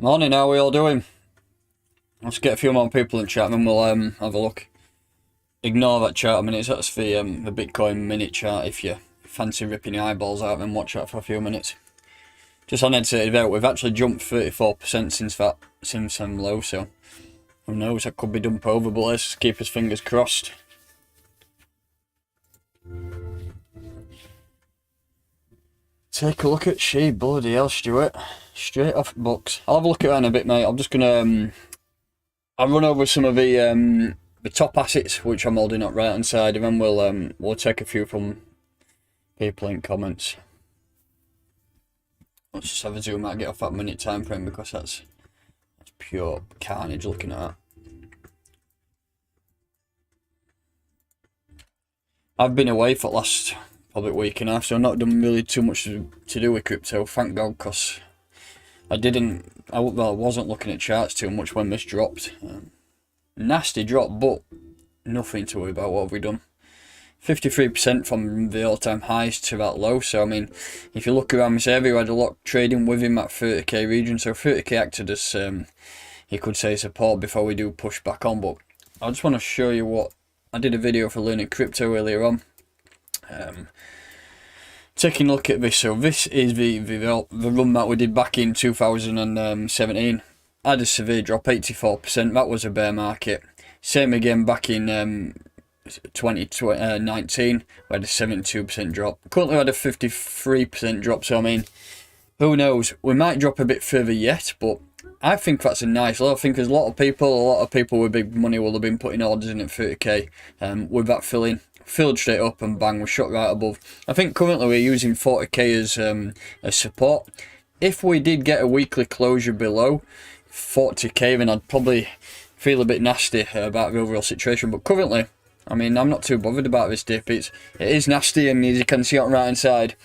Morning, how are we all doing? Let's get a few more people in chat and then we'll have a look. Ignore that chart a minute, that's the Bitcoin minute chart. If you fancy ripping your eyeballs out, then watch that for a few minutes. Just on edited out, we've actually jumped 34% since low, so who knows, that could be dumped over, but let's just keep his fingers crossed. Take a look at she, bloody hell, Stuart. Straight off books. I'll have a look at that in a bit, mate. I'm just gonna I'll run over some of the top assets which I'm holding up right hand side, and then we'll take a few from people in comments. Let's just have a zoom out, get off that minute time frame because that's pure carnage looking at that. I've been away for the last probably week and a half, so I've not done really too much to do with crypto, thank God, because I wasn't looking at charts too much when this dropped. Nasty drop, but nothing to worry about. What have we done? 53% from the all-time highs to that low. So I mean, if you look around this area, we had a lot of trading within that 30k region. So 30k acted as you could say support before we do push back on. But I just want to show you what I did a video for learning crypto earlier on. Taking a look at this, so this is the run that we did back in 2017. Had a severe drop, 84%. That was a bear market. Same again back in 2019. We had a 72% drop. Currently, we had a 53% drop. So I mean, who knows? We might drop a bit further yet, but I think that's a nice low. I think there's a lot of people with big money will have been putting orders in at 30k. With that filled straight up and bang, we shot right above. I think currently we're using 40k as support. If we did get a weekly closure below 40k, then I'd probably feel a bit nasty about the overall situation. But currently, I mean, I'm not too bothered about this dip. It is nasty, and as you can see on the right hand side,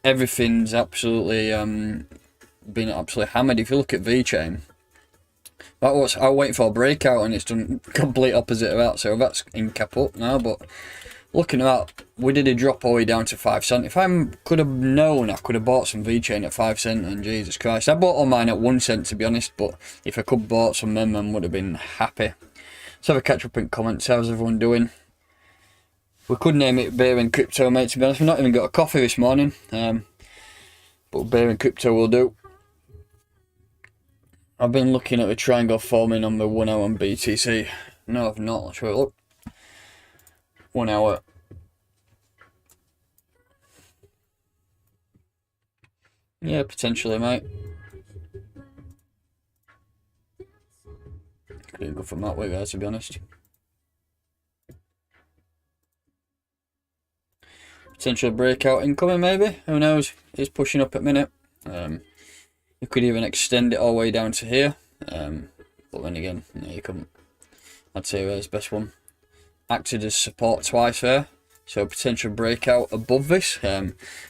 everything's absolutely been absolutely hammered. If you look at VeChain, I was waiting for a breakout and it's done complete opposite of that, so that's in cap up now. But looking at that, we did a drop all the way down to 5 cents. If I could have known, I could have bought some VeChain at 5 cents, and Jesus Christ, I bought all mine at 1 cent to be honest, but if I could have bought some of them, I would have been happy. Let's have a catch up in comments. How's everyone doing? We could name it Beer and Crypto, mate, to be honest. We've not even got a coffee this morning, but Beer and Crypto will do. I've been looking at the triangle forming on the 1 hour on BTC. No, I've not. Let's have a look. 1 hour. Yeah, potentially, mate. Couldn't go from that way there, to be honest. Potential breakout incoming, maybe. Who knows? It's pushing up at minute. You could even extend it all the way down to here, but then again, no, you couldn't. I'd say there's best one. Acted as support twice there, so potential breakout above this.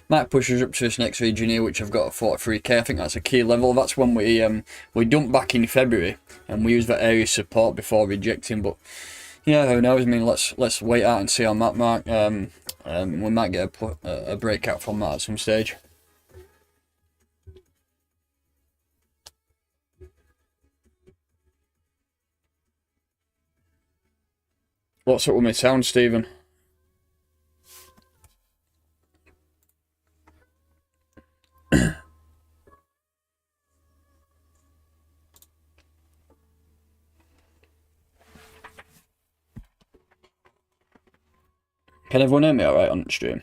Might push us up to this next region here, which I've got at 43k. I think that's a key level. That's when we dumped back in February, and we used that area support before rejecting. But yeah, who knows? I mean, let's wait out and see on that mark. We might get a breakout from that at some stage. What's up with my sound, Stephen? Can everyone hear me alright on the stream?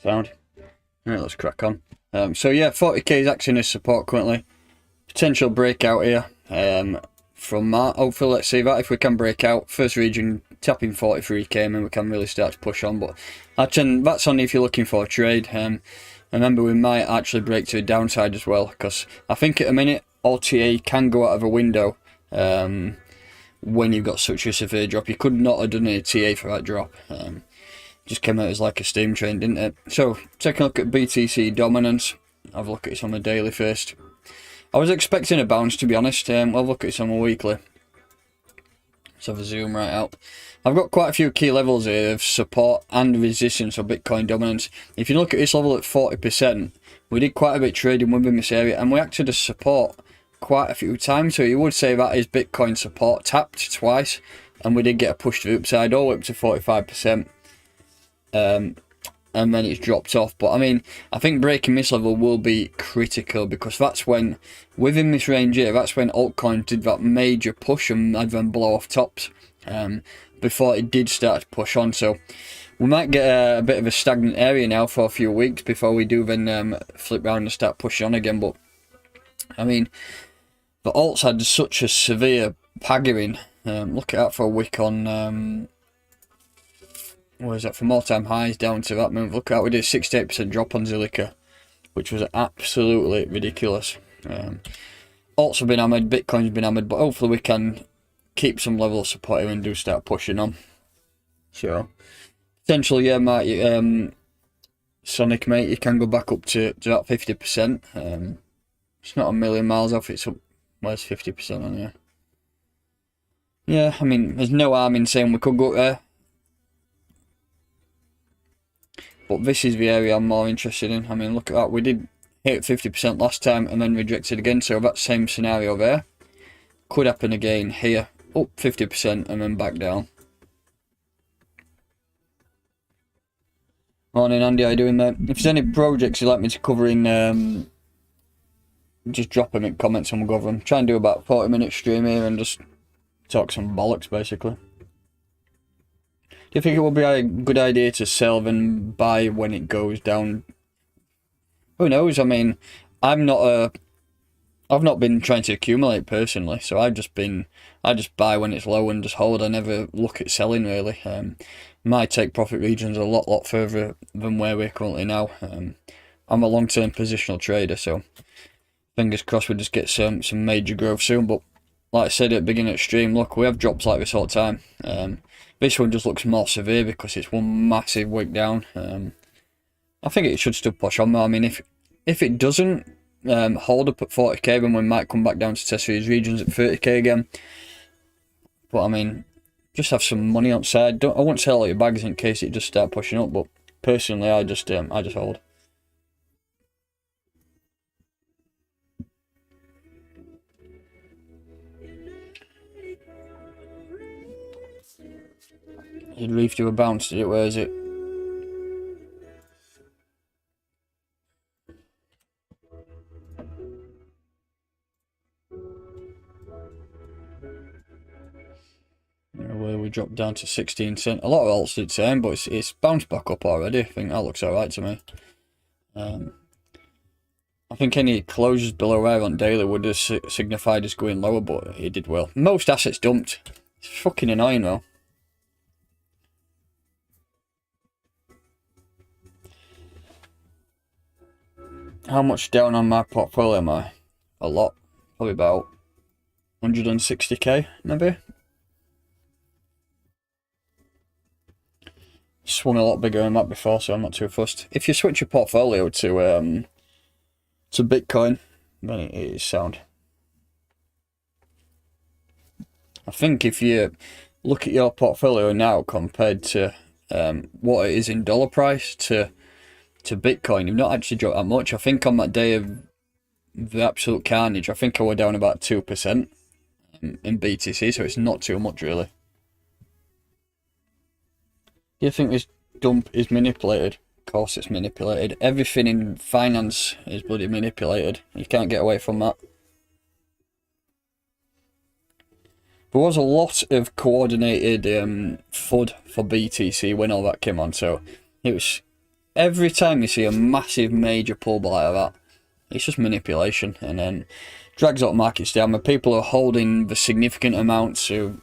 Sound? Alright, let's crack on. So yeah, 40k is acting as support currently. Potential breakout here from that. Hopefully, let's see that if we can break out. First region tapping 43k, and then we can really start to push on. But that's only if you're looking for a trade. Remember, we might actually break to the downside as well, because I think at a minute RTA can go out of a window when you've got such a severe drop. You could not have done a TA for that drop. Just came out as like a steam train, didn't it? So, taking a look at BTC dominance. Have a look at it on the daily first. I was expecting a bounce, to be honest. I'll look at it on the weekly. Let's have a zoom right out. I've got quite a few key levels here of support and resistance of Bitcoin dominance. If you look at this level at 40%, we did quite a bit of trading within this area, and we acted as support quite a few times. So you would say that is Bitcoin support tapped twice, and we did get a push to the upside all up to 45%. And then it's dropped off. But I mean, I think breaking this level will be critical, because that's when, within this range here, that's when altcoins did that major push and had them blow off tops before it did start to push on. So we might get a bit of a stagnant area now for a few weeks before we do then flip round and start pushing on again. But I mean, the alts had such a severe paggering. Look out for a wick on what is that, from all-time highs down to that move. Look out, we did a 68% drop on Zilliqa, which was absolutely ridiculous. Alts have been hammered, Bitcoin's been hammered, but hopefully we can keep some level of support here and do start pushing on. So, potentially, yeah, mate, Sonic, mate, you can go back up to about 50%. It's not a million miles off, it's up, where's 50% on here? Yeah, I mean, there's no harm in saying we could go up there. But this is the area I'm more interested in. I mean, look at that. We did hit 50% last time and then rejected again. So that same scenario there could happen again here. Up 50% and then back down. Morning, Andy. How you doing, mate? If there's any projects you'd like me to cover in, just drop them in comments and we'll go over them. Try and do about 40-minute stream here and just talk some bollocks, basically. Do you think it would be a good idea to sell and buy when it goes down? Who knows? I mean, I've not been trying to accumulate personally, so I just buy when it's low and just hold. I never look at selling really. My take profit region's a lot further than where we're currently now. I'm a long-term positional trader, so fingers crossed we just get some major growth soon. But like I said at the beginning of the stream, look, we have drops like this all the time. This one just looks more severe because it's one massive wick down. I think it should still push on. I mean, if it doesn't hold up at 40k, then we might come back down to test these regions at 30k again. But I mean, just have some money outside. I won't sell all your bags in case it just start pushing up. But personally, I just hold. You'd leave to a bounce, did it? Where is it? Where we dropped down to 16 cents. A lot of alts did the same, but it's bounced back up already. I think that looks alright to me. I think any closures below there on daily would have signified us going lower, but it did well. Most assets dumped. It's fucking annoying though. How much down on my portfolio am I? A lot. Probably about 160k, maybe. Swung a lot bigger than that before, so I'm not too fussed. If you switch your portfolio to Bitcoin, then it is sound. I think if you look at your portfolio now compared to what it is in dollar price to Bitcoin, you've not actually dropped that much. I think on that day of the absolute carnage, I think I was down about 2%. in BTC, so it's not too much really. Do you think this dump is manipulated? Of course it's manipulated. Everything in finance is bloody manipulated. You can't get away from that. There was a lot of coordinated FUD for BTC when all that came on, so it was every time you see a massive major pullback like that, it's just manipulation, and then drags up markets down. When people are holding the significant amounts of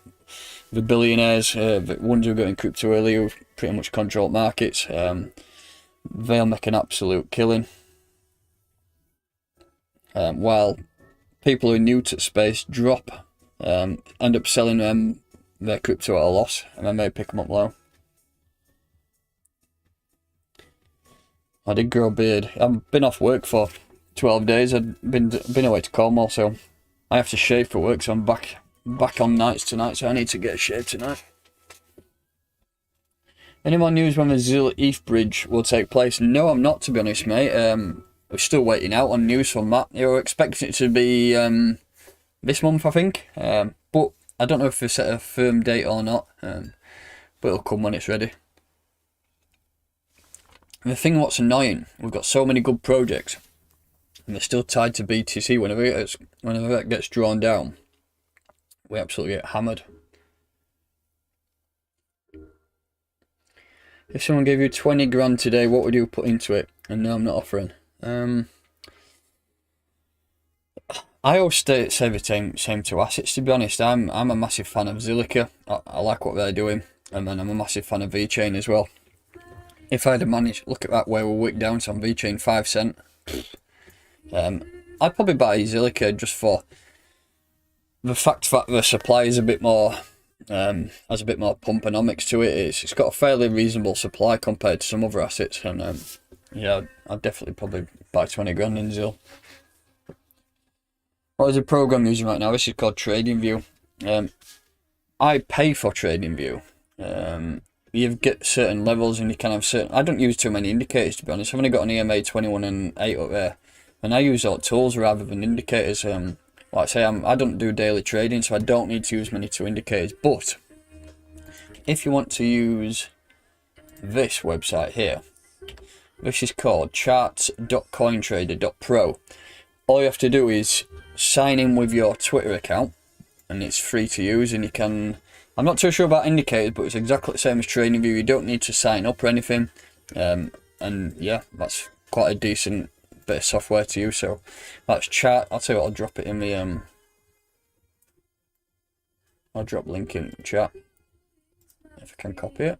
the billionaires, the ones who got in crypto early, who pretty much control markets, they'll make an absolute killing. While people who are new to space drop, end up selling their crypto at a loss, and then they pick them up low. I did grow a beard. I've been off work for 12 days. I've been away to Cornwall, so I have to shave for work, so I'm back on nights tonight, so I need to get a shave tonight. Any more news when the ZIL ETH bridge will take place? No, I'm not, to be honest, mate. We're still waiting out on news from that. You're expecting it to be this month, I think, but I don't know if they set a firm date or not, but it'll come when it's ready. And the thing what's annoying, we've got so many good projects, and they're still tied to BTC. Whenever it gets drawn down, we absolutely get hammered. If someone gave you 20 grand today, what would you put into it? And no, I'm not offering. I always say the same to assets, to be honest. I'm a massive fan of Zilliqa. I like what they're doing, and then I'm a massive fan of VeChain as well. If I had managed, look at that, where we're wicked down on VeChain, 5 cent. I'd probably buy Zilliqa just for the fact that the supply is a bit more, has a bit more pumponomics to it. It's got a fairly reasonable supply compared to some other assets, and yeah, I'd definitely probably buy 20 grand in Zil. What is the program using right now? This is called TradingView. I pay for TradingView. You get certain levels, and you can have certain. I don't use too many indicators, to be honest. I've only got an EMA 21 and 8 up there, and I use all tools rather than indicators. Like I say, I don't do daily trading, so I don't need to use many indicators. But if you want to use this website here, this is called charts.cointrader.pro. All you have to do is sign in with your Twitter account, and it's free to use, and you can. I'm not too sure about indicators, but it's exactly the same as TradingView. You don't need to sign up or anything, and yeah, that's quite a decent bit of software to use. So that's chart. I'll tell you what, I'll drop it in the I'll drop link in the chat if I can copy it.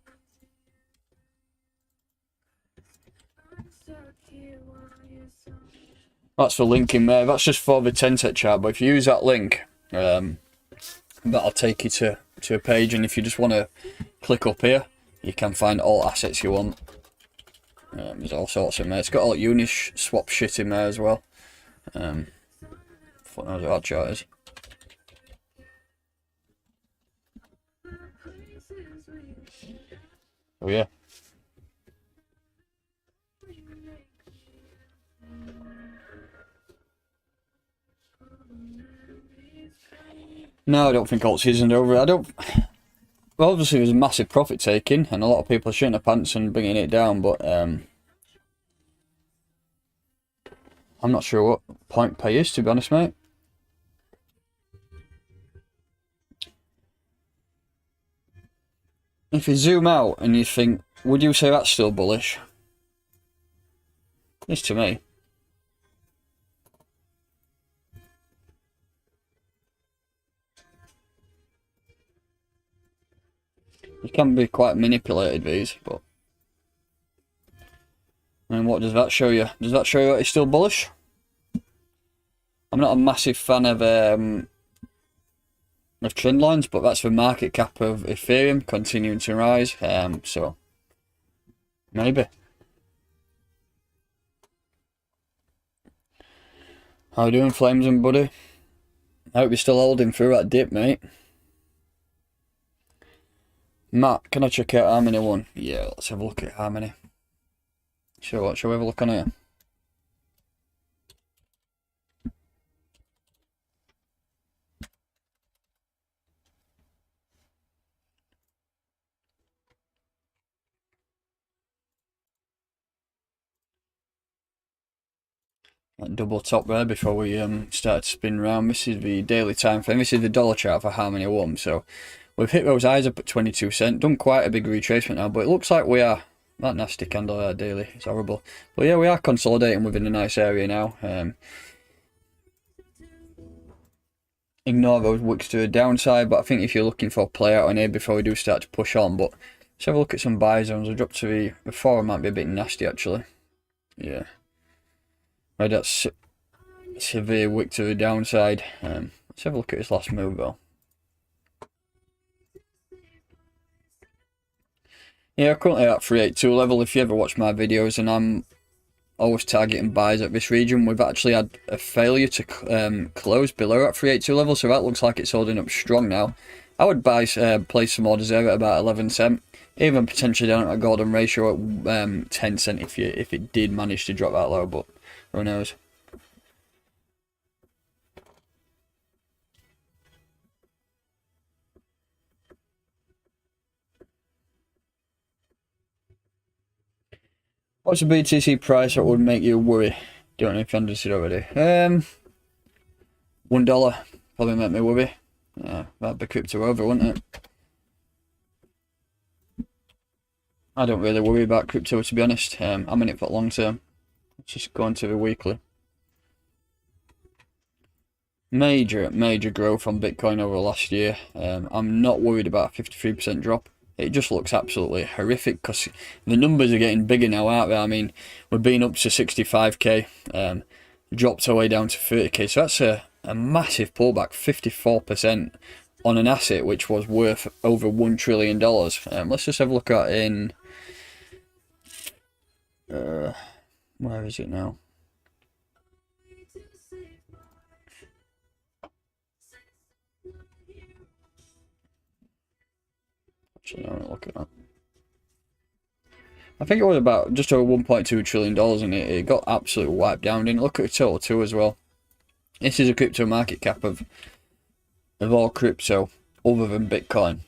That's the link in there. That's just for the 10-set chart, but if you use that link, that'll take you to a page, and if you just want to click up here, you can find all assets you want. There's all sorts in there. It's got all uniswap shit in there as well. Fuck knows what that chart is. Oh yeah. No, I don't think alt season's over. Well, obviously there's a massive profit taking, and a lot of people are shitting their pants and bringing it down, but I'm not sure what point pay is, to be honest, mate. If you zoom out and you think, would you say that's still bullish? It's to me. You can be quite manipulated, these, but. And what does that show you? Does that show you that it's still bullish? I'm not a massive fan of trend lines, but that's the market cap of Ethereum continuing to rise. So maybe. How you doing, Flames and buddy? I hope you're still holding through that dip, mate. Matt, can I check out Harmony 1? Yeah, let's have a look at Harmony. Shall we have a look on here? that double top there before we start to spin around. This is the daily time frame. This is the dollar chart for how many won. So we've hit those highs up at 22 cents. Done quite a big retracement now, but it looks like we are. That nasty candle there daily, it's horrible. But yeah, we are consolidating within a nice area now. Ignore those wicks to the downside, but I think if you're looking for a play out on here before we do start to push on, but let's have a look at some buy zones. We'll drop to the forward, might be a bit nasty actually. Yeah. Right, that's severe wick to the downside. Let's have a look at his last move though. Yeah, currently at 382 level. If you ever watch my videos, and I'm always targeting buys at this region, we've actually had a failure to close below at 382 level, so that looks like it's holding up strong now. I would place some orders there at about 11 cent, even potentially down at a golden ratio at 10 cent if it did manage to drop that low, but who knows. What's the BTC price that would make you worry? Don't know if you understood already. $1 probably make me worry. Yeah, that'd be crypto over, wouldn't it? I don't really worry about crypto, to be honest. I'm in it for long term. Let's just go on to the weekly. Major growth on Bitcoin over last year. I'm not worried about a 53% drop. It just looks absolutely horrific because the numbers are getting bigger now, aren't they? I mean, we've been up to 65k, dropped our way down to 30k, so that's a massive pullback, 54% on an asset which was worth over $1 trillion. Let's just have a look at in where is it now? Actually, I don't look at that. I think it was about just over $1.2 trillion, and it got absolutely wiped down. Didn't look at the total too as well. This is a crypto market cap of all crypto other than Bitcoin.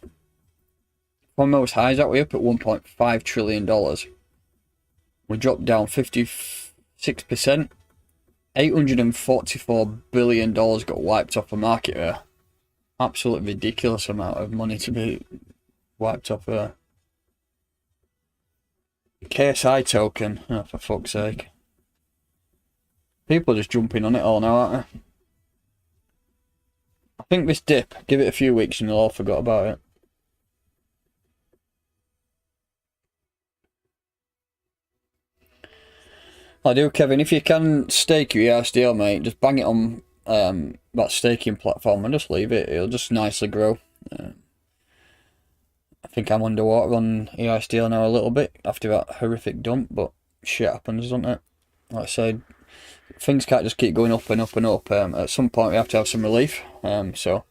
From those highs that way up at $1.5 trillion, we dropped down 56%. $844 billion got wiped off the market there. Absolutely ridiculous amount of money to be wiped off there. KSI token, oh, for fuck's sake. People are just jumping on it all now, aren't they? I think this dip, give it a few weeks and they'll all forgot about it. I do, Kevin. If you can stake your ERSDL, mate, just bang it on that staking platform and just leave it. It'll just nicely grow. I think I'm underwater on ERSDL now a little bit after that horrific dump, but shit happens, doesn't it? Like I said, things can't just keep going up and up and up. At some point we have to have some relief. So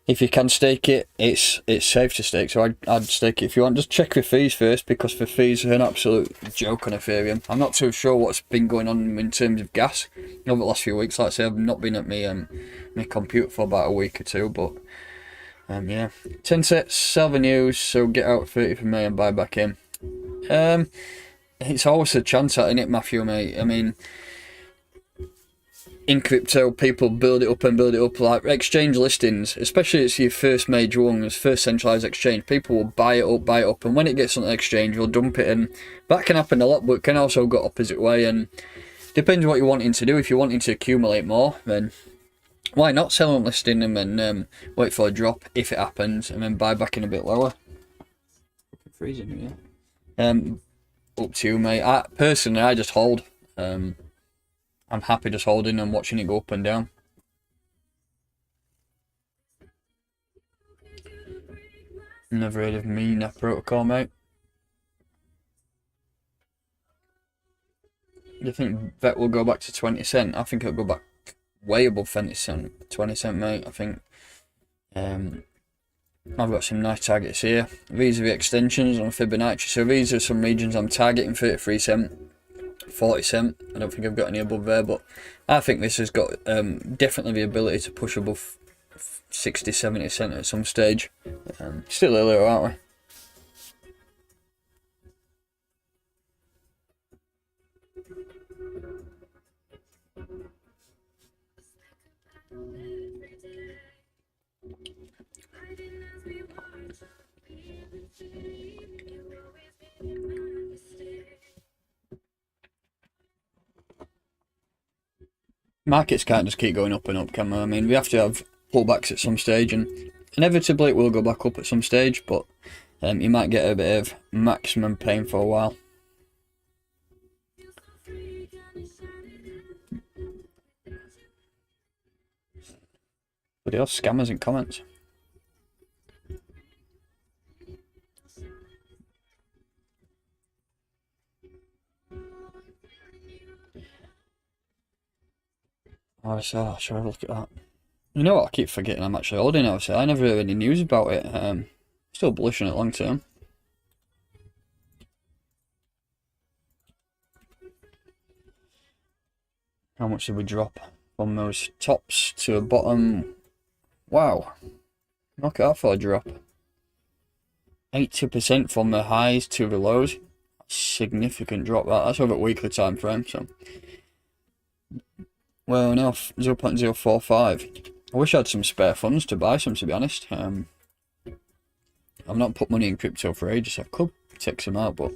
if you can stake it, it's safe to stake. So I'd stake it if you want. Just check the fees first, because the fees are an absolute joke on Ethereum. I'm not too sure what's been going on in terms of gas over the last few weeks. Like I say, I've not been at my computer for about a week or two, but yeah. 10 sets, sell the news, so get out 30 from me and buy back in. It's always a chance at, isn't it, Matthew, mate? I mean, in crypto, people build it up and build it up. Like exchange listings, especially it's your first major one, it's first centralized exchange, people will buy it up, and when it gets on the exchange, they'll dump it, and that can happen a lot, but it can also go opposite way, and depends what you're wanting to do. If you're wanting to accumulate more, then why not sell on listing and then wait for a drop if it happens, and then buy back in a bit lower. Freezing here. Up to you, mate. Personally, I just hold. I'm happy just holding and watching it go up and down. Never heard of MENA protocol, mate. Do you think VET will go back to 20 cent? I think it'll go back way above 20 cent, mate. I think I've got some nice targets here. These are the extensions on Fibonacci. So these are some regions I'm targeting: 33 cent, 40 cent. I don't think I've got any above there, but I think this has got definitely the ability to push above 60, 70 cent at some stage. Still earlier, aren't we? Markets can't just keep going up and up, can we? I mean, we have to have pullbacks at some stage, and inevitably it will go back up at some stage, but you might get a bit of maximum pain for a while. Bloody hell, scammers in comments. Oh, so should I have a look at that? You know what? I keep forgetting I'm actually holding it. I never heard any news about it. Still bullish on it long term. How much did we drop from those tops to a bottom? Wow. Look at that for a drop. 80% from the highs to the lows. Significant drop. That's over a weekly time frame. So, well enough. 0.045. I wish I had some spare funds to buy some, to be honest. I've not put money in crypto for ages. I could take some out, but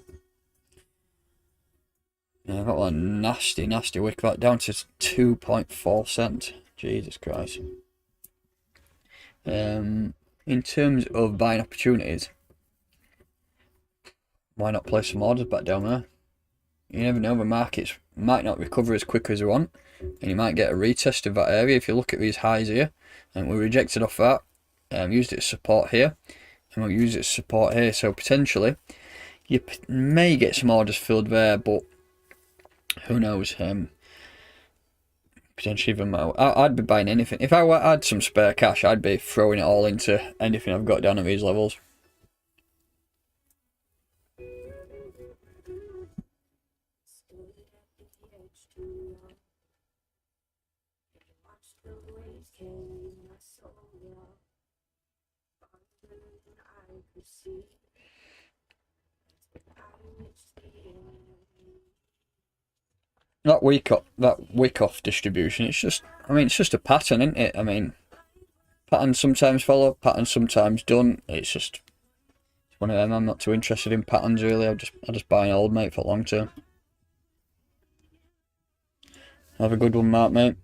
yeah, I got a nasty wick back down to 2.4 cents. Jesus Christ. In terms of buying opportunities, why not place some orders back down there? You never know, the markets might not recover as quick as we want, and you might get a retest of that area. If you look at these highs here, and we rejected off that, used it as support here, and we'll use it as support here, so potentially you may get some orders filled there, but who knows? Potentially even more. I'd be buying anything. If I had some spare cash, I'd be throwing it all into anything I've got down at these levels. That week off distribution, it's just, I mean, it's just a pattern, isn't it? I mean, patterns sometimes follow, patterns sometimes don't. It's just one of them. I'm not too interested in patterns really. I just buy an old, mate, for long term. Have a good one, Mark, mate.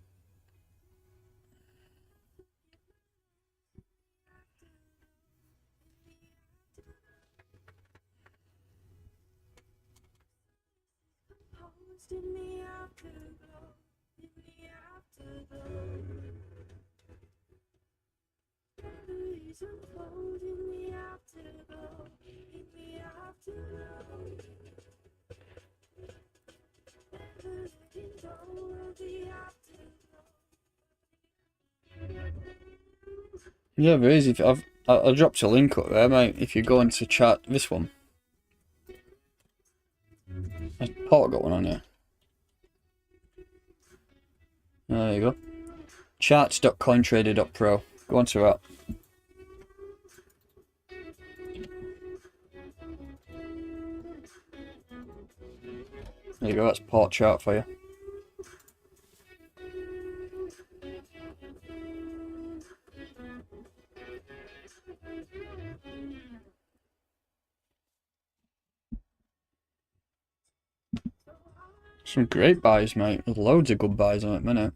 Yeah, there is. I'll drop a link up there, mate. If you go into chat, this one. Paul got one on here. There you go. Charts.cointrader.pro. Go on to that. There you go. That's port chart for you. Some great buys, mate. There's loads of good buys on it, minute.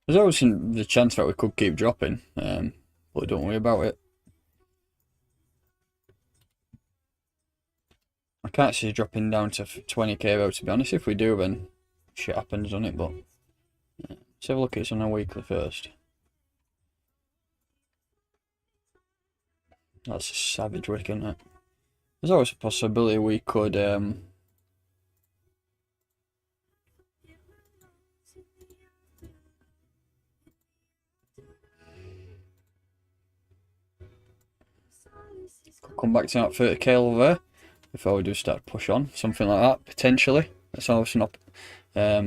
There's always the chance that we could keep dropping, but don't worry about it. I can't see it dropping down to 20k though, to be honest. If we do, then shit happens on it, but yeah. Let's have a look at it on a weekly first. That's a savage wick, isn't it? There's always a possibility we could come back to that 30k over there before we do start to push on, something like that, potentially. That's always not. I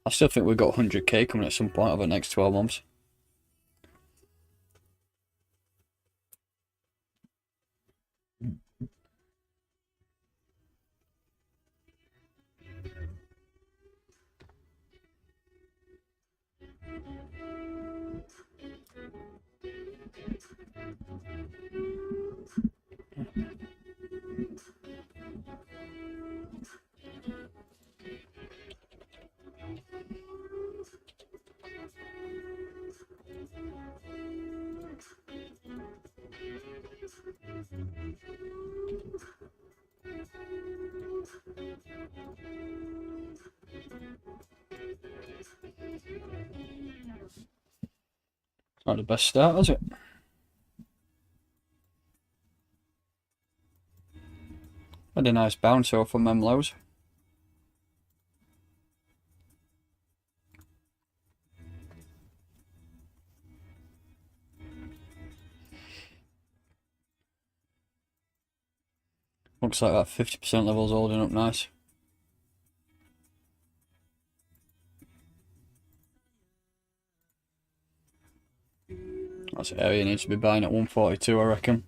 still think we've got 100k coming at some point over the next 12 months. Not the best start, is it? Had a nice bounce off from them lows. Looks like that 50% level's holding up nice. That's the area you need to be buying at 142, I reckon.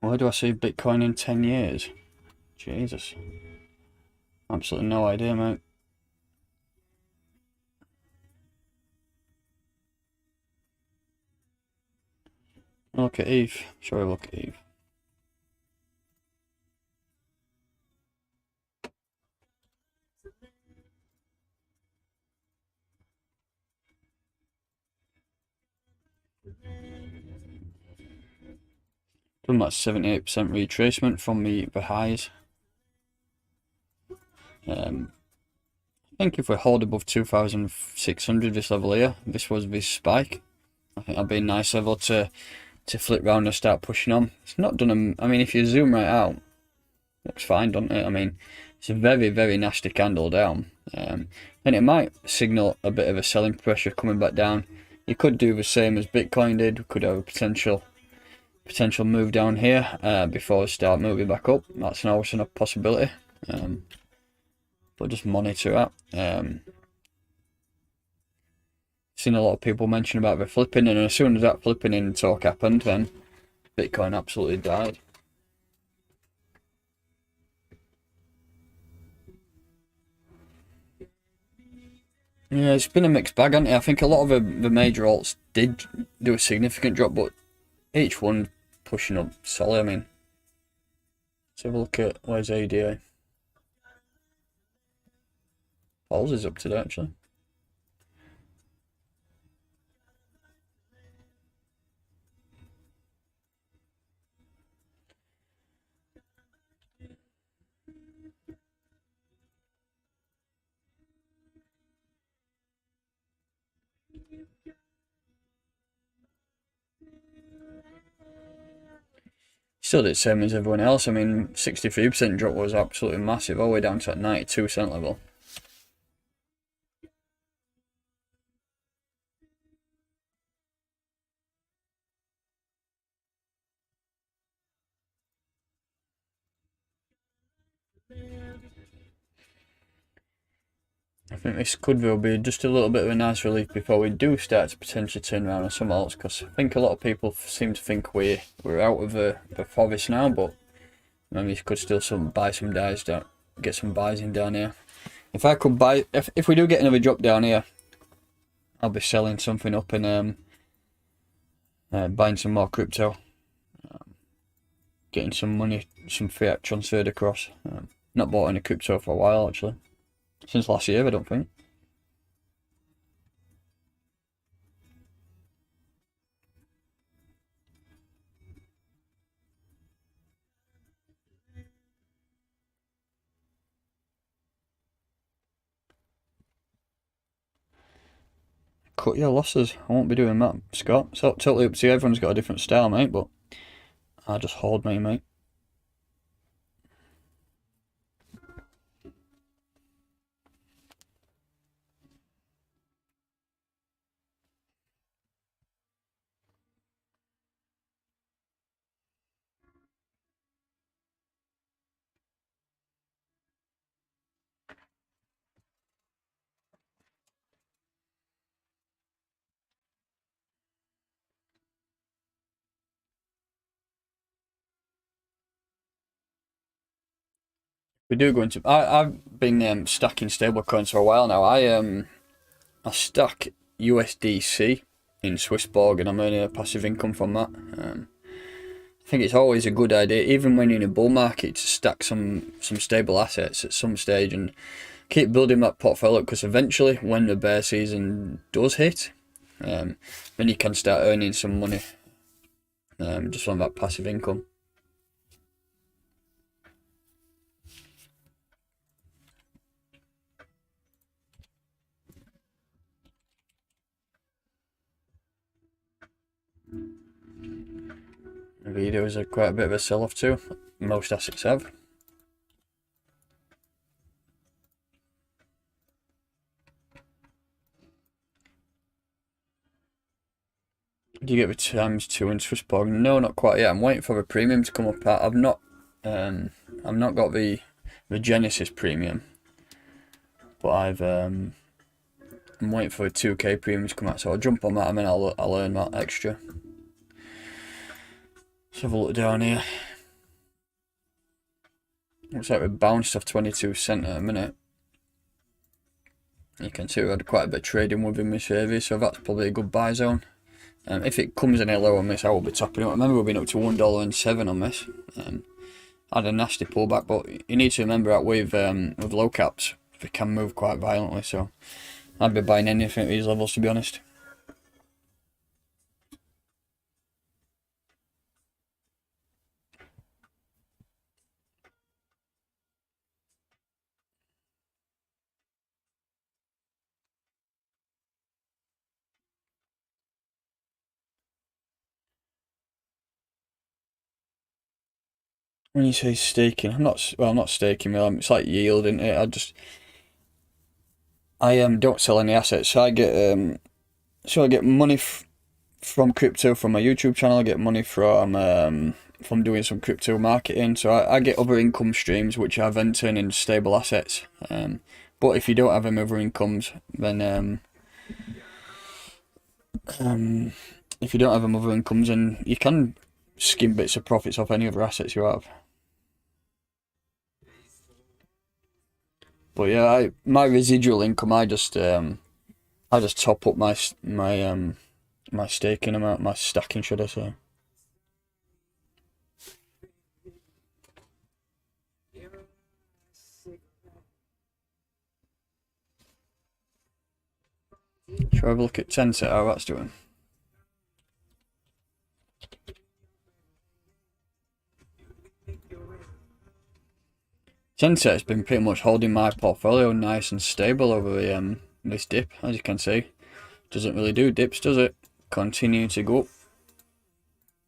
Where do I see Bitcoin in 10 years? Jesus. Absolutely no idea, mate. Look at Eve. Sorry, look at Eve. Done that 78% retracement from the highs. I think if we hold above 2,600 this level here, this was this spike, I think that'd be a nice level to flip round and start pushing on. It's not done, I mean, if you zoom right out, looks fine, doesn't it? I mean, it's a very, very nasty candle down. And it might signal a bit of a selling pressure coming back down. You could do the same as Bitcoin did. We could have a potential move down here before we start moving back up. That's also a possibility. But just monitor that. Seen a lot of people mention about the flipping, and as soon as that flipping in talk happened, then Bitcoin absolutely died. Yeah, it's been a mixed bag, hasn't it? I think a lot of the major alts did do a significant drop, but each one pushing up solid. I mean, let's have a look at where's ADA. Pulse is up today, actually. Still did the same as everyone else. I mean, 63% drop was absolutely massive, all the way down to that 92% level. I think this could well be just a little bit of a nice relief before we do start to potentially turn around on some alts, because I think a lot of people seem to think we're out of the forest now, but maybe could still buy some dies down, get some buys in down here. If I could buy, if we do get another drop down here, I'll be selling something up and buying some more crypto, getting some money, some fiat transferred across. Not bought any crypto for a while actually. Since last year, I don't think. Cut your losses. I won't be doing that, Scott. It's totally up to you. Everyone's got a different style, mate, but I just hold me, mate. We do go into. I've been stacking stablecoins for a while now. I stack USDC in Swissborg, and I'm earning a passive income from that. think it's always a good idea, even when you're in a bull market, to stack some stable assets at some stage and keep building that portfolio, because eventually when the bear season does hit, then you can start earning some money just on that passive income. Nvidia is quite a bit of a sell-off too. Most assets have. Do you get the ×2 in Swissborg? No, not quite yet. I'm waiting for the premium to come up. I've not got the Genesis premium, but I'm waiting for a 2K premium to come out. So I'll jump on that and then I'll earn that extra. Let's have a look down here. Looks like we bounced off 22 cent at a minute. You can see we had quite a bit of trading within this area, so that's probably a good buy zone. If it comes any lower on this, I will be topping up. I remember we've been up to $1.07 on this. Had a nasty pullback, but you need to remember that with low caps, they can move quite violently. So I'd be buying anything at these levels, to be honest. When you say staking, I'm not staking. It's like yield, isn't it? I don't sell any assets. So I get money from crypto from my YouTube channel. I get money from doing some crypto marketing. So I get other income streams which I then turn into stable assets. But if you don't have any other incomes, then if you don't have any other incomes, then you can skim bits of profits off any other assets you have. But yeah, my residual income, I just top up my staking amount, my stacking, should I say. Shall I have a look at Tencent, how that's doing? Tencent has been pretty much holding my portfolio nice and stable over this dip, as you can see. Doesn't really do dips, does it? Continue to go up.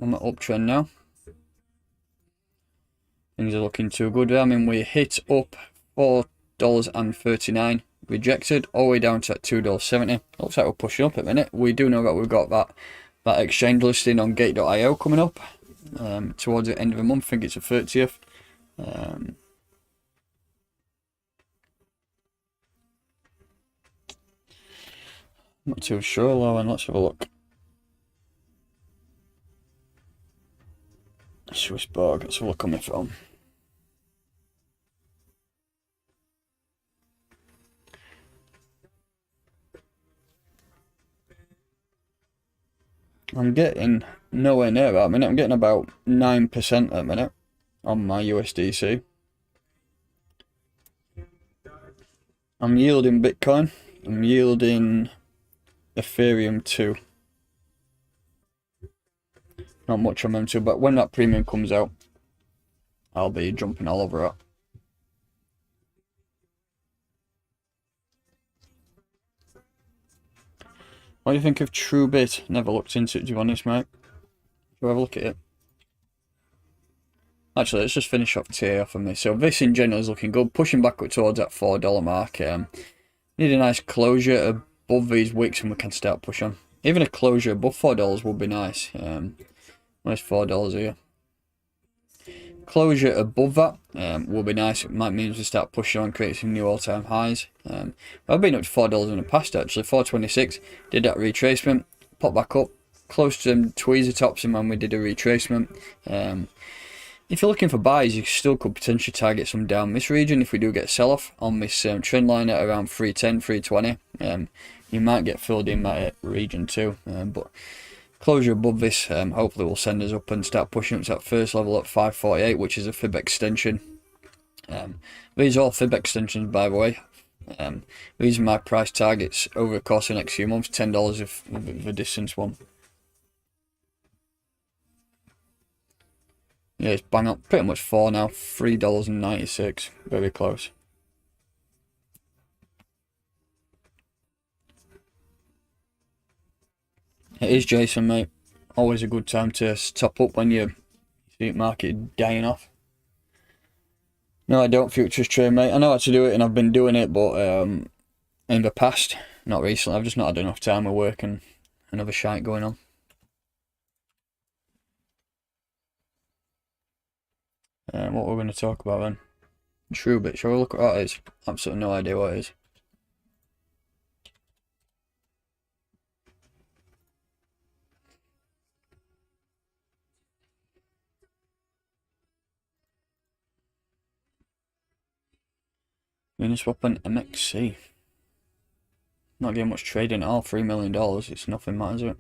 I'm at uptrend now. Things are looking too good. I mean, we hit up $4.39, rejected, all the way down to $2.70. Looks like we're pushing up at the minute. We do know that we've got that exchange listing on Gate.io coming up towards the end of the month. I think it's the 30th. Not too sure, Lauren. Let's have a look. Swissborg. Let's have a look on my phone. I'm getting nowhere near that. I mean, I'm getting about 9% at the minute on my USDC. I'm yielding Bitcoin. I'm yielding Ethereum too. Not much on them too, but when that premium comes out, I'll be jumping all over it. What do you think of TrueBit? Never looked into it, to be honest, mate. Shall we have a look at it? Actually, let's just finish off TA from this. So this in general is looking good, pushing back up towards that $4 mark. Need a nice closure above these wicks and we can start pushing. Even a closure above $4 would be nice. Where's $4 here? Closure above that will be nice. It might mean we start pushing on, create some new all-time highs. I've been up to $4 in the past actually. 4.26. Did that retracement, popped back up, close to them tweezer tops, and when we did a retracement. If you're looking for buys, you still could potentially target some down this region. If we do get a sell-off on this trend line at around 310, 320, you might get filled in that region too. But Closure above this hopefully will send us up and start pushing up to that first level at 548, which is a fib extension. These are all fib extensions, by the way. These are my price targets over the course of the next few months. $10 if the distance one. Yeah, it's bang up, pretty much 4 now. $3.96, very close. It is Jason, mate. Always a good time to top up when you see the market dying off. No, I don't futures trade, mate. I know how to do it, and I've been doing it, but in the past, not recently. I've just not had enough time with work and another shite going on. What we're going to talk about then? True-bit. Shall we look at what it is? Absolutely no idea what it is. Uniswap and MXC. Not getting much trading at all. $3 million. It's nothing, matters it?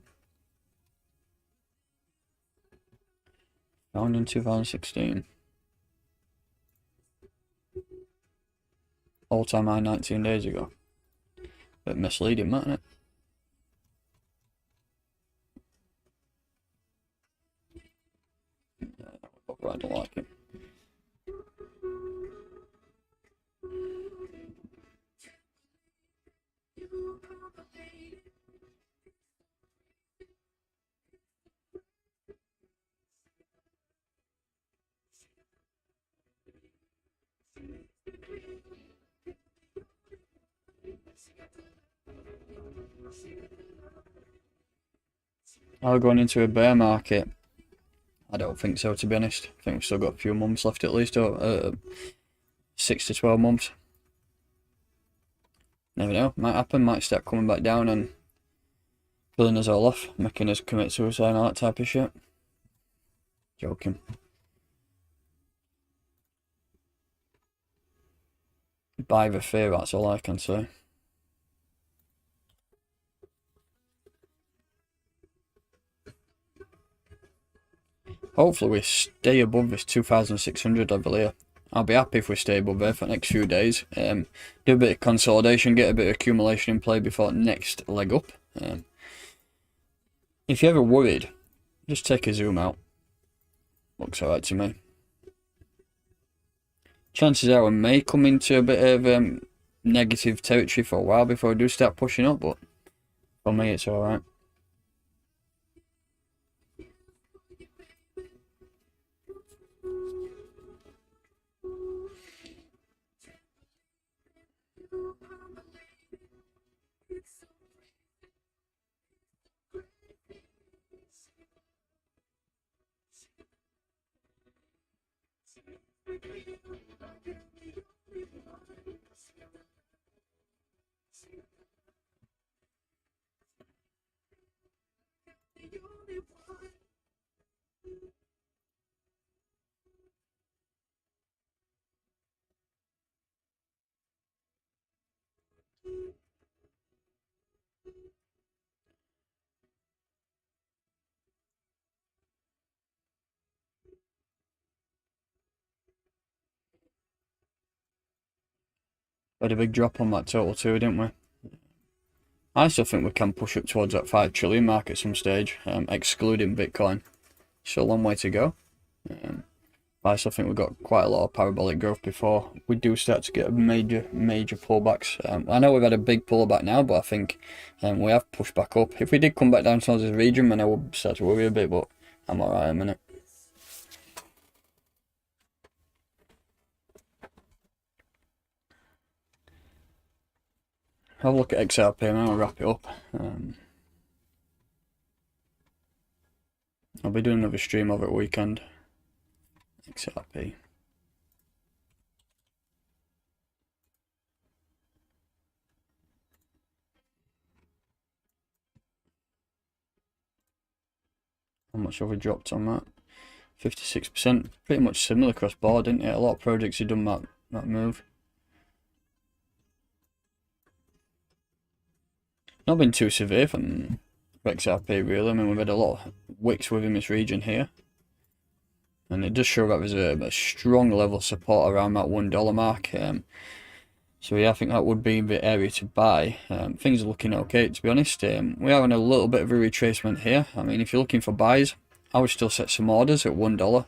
Found in 2016. All-time high 19 days ago. Bit misleading, isn't it? I don't like it. Are we going into a bear market? I don't think so, to be honest. I think we've still got a few months left at least, 6 to 12 months. Never know, might happen, might start coming back down and pulling us all off, making us commit suicide and all that type of shit. Joking. Buy the fear, that's all I can say. Hopefully we stay above this 2,600 level here. I'll be happy if we stay above there for the next few days. Do a bit of consolidation, get a bit of accumulation in play before next leg up. If you're ever worried, just take a zoom out. Looks alright to me. Chances are we may come into a bit of negative territory for a while before we do start pushing up, but for me it's alright. We had a big drop on that total too, didn't we? I still think we can push up towards that 5 trillion mark at some stage, excluding Bitcoin. So a long way to go. I still think we've got quite a lot of parabolic growth before we do start to get major pullbacks. I know we've had a big pullback now, but I think we have pushed back up. If we did come back down towards this region, then I would start to worry a bit, but I'm alright in a minute. Have a look at XRP and I'll wrap it up. I'll be doing another stream over the weekend. XRP. How much have we dropped on that? 56%. Pretty much similar across board, didn't it? A lot of projects have done that move. Not been too severe from XRP really. I mean, we've had a lot of wicks within this region here. And it does show that there's a strong level of support around that $1 mark. So yeah, I think that would be the area to buy. Things are looking okay, to be honest. We are in a little bit of a retracement here. I mean, if you're looking for buys, I would still set some orders at $1.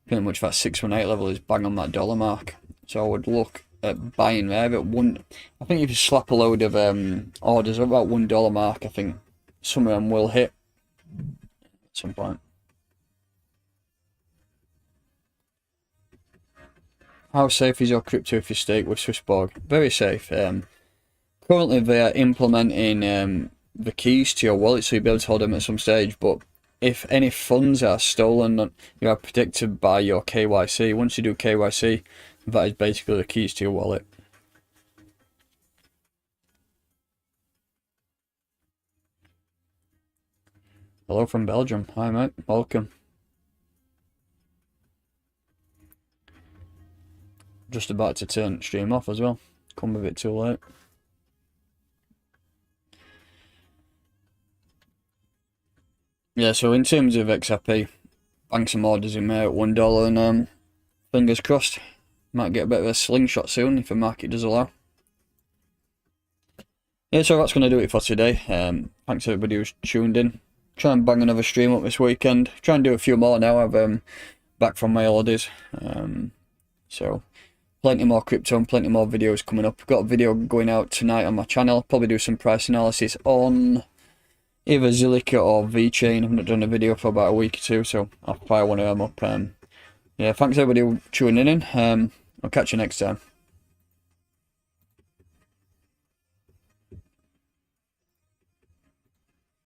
Pretty much that 618 level is bang on that dollar mark. So I would look at buying there at one. I think if you slap a load of orders at about $1 mark, I think some of them will hit at some point. How safe is your crypto if you stake with Swissborg? Very safe. Currently they are implementing the keys to your wallet, so you'll be able to hold them at some stage, but if any funds are stolen, you are protected by your KYC. Once you do KYC, that is basically the keys to your wallet. Hello from Belgium. Hi mate, welcome. Just about to turn stream off as well. Come a bit too late. Yeah, so in terms of XRP, bang some orders in there at $1 and fingers crossed, might get a bit of a slingshot soon if the market does allow. Yeah, so that's going to do it for today. Thanks everybody who's tuned in. Try and bang another stream up this weekend. Try and do a few more now. I'm back from my holidays. So plenty more crypto and plenty more videos coming up. Got a video going out tonight on my channel. Probably do some price analysis on either Zilliqa or VeChain. I've not done a video for about a week or two, so I'll fire one of them up. Yeah, thanks everybody for tuning in. I'll catch you next time.